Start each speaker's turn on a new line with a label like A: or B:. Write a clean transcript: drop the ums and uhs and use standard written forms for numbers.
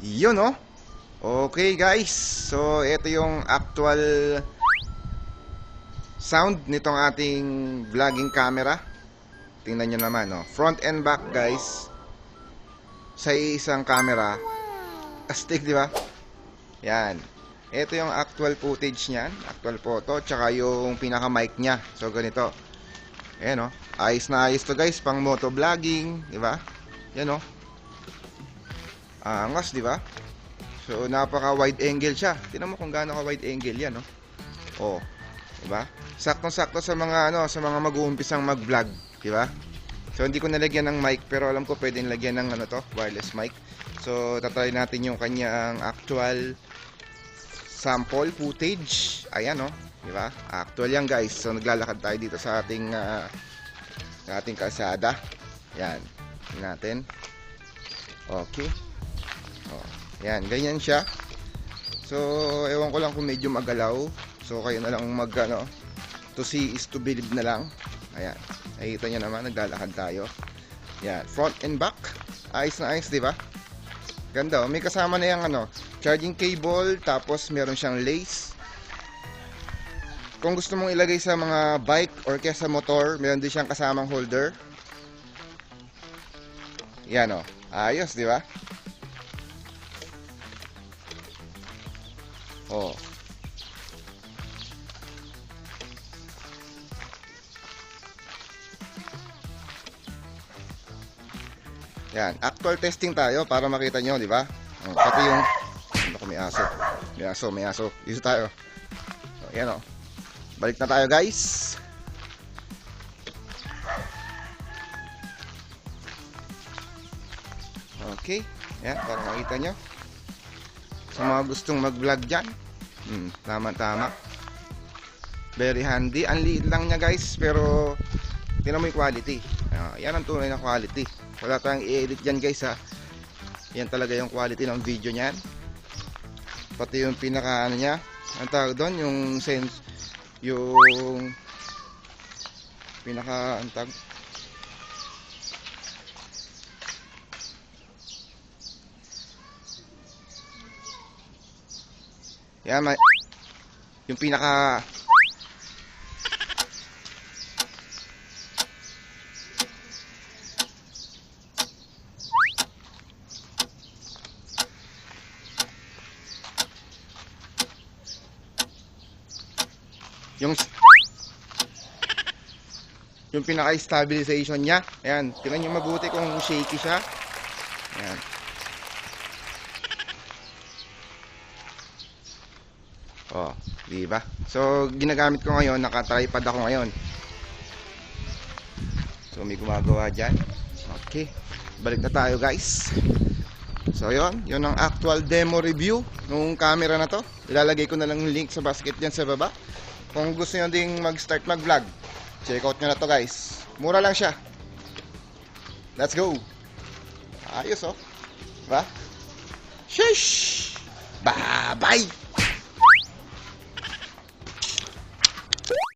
A: Yun, oh. Okay, guys. So, ito yung actual sound nitong ating vlogging camera. Tingnan nyo naman, oh. Front and back, guys. Sa isang camera. Astig, di ba? Yan. Ito yung actual footage niyan. Actual photo. Tsaka yung pinaka-mic niya. So, ganito. Ayan, oh. Ayos na ayos to, guys. Pang motovlogging. Di ba? Yan, oh. Angas, di ba? So, napaka wide angle siya. Tingnan mo kung gaano ka wide angle yan, no? Oh. 'Di ba? Saktong-sakto sa mga sa mga mag-uumpisang mag-vlog, 'di ba? So, hindi ko nalagyan ng mic, pero alam ko pwedeng lagyan ng wireless mic. So, tatry natin yung kanyang actual sample footage. Ayan, no? 'Di ba? Actual yan, guys. So, naglalakad tayo dito sa ating kalsada. Yan. Tingnan natin. Okay. Oh, yan, ganyan siya. So, ewan ko lang kung medyo magalaw. So, kayo na lang to see is to believe na lang. Ayan, nakikita nyo naman, naglalakad tayo. Yan, front and back. Ayos na ayos, di ba? Ganda, oh. May kasama na yung charging cable, tapos meron siyang lace. Kung gusto mong ilagay sa mga bike or kaya sa motor, meron din siyang kasamang holder. Yan, oh. Ayos, di ba? Oh. Yan, actual testing tayo para makita nyo, di ba? Pati yung may aso. May aso. Dito tayo. So, yan, oh. Balik na tayo, guys. Okay. Yan, para makita nyo. Sa mga gustong mag-vlog dyan, tama-tama. Very handy. Ang liit lang niya, guys, pero tingnan mo yung quality. Yan ang tunay na quality. Wala tayong i-edit dyan, guys, ha. Yan talaga yung quality ng video niyan. Pati yung pinaka niya, ang tawag doon, yung sense, yung pinaka antag. Yan, yung pinaka yung pinaka stabilization niya. Ayan, tingnan niyo mabuti kung shaky siya. Ayan. Oh, di ba? So, ginagamit ko ngayon, naka-tripod ako ngayon. So, may gumagawa dyan. Okay. Balik na tayo, guys. So, yun ang actual demo review ng camera na to. Ilalagay ko na lang yung link sa basket dyan sa baba. Kung gusto nyo ding mag-start mag-vlog, check out nyo na to, guys. Mura lang siya. Let's go. Ayos, oh. Diba? Sheesh! Bye-bye!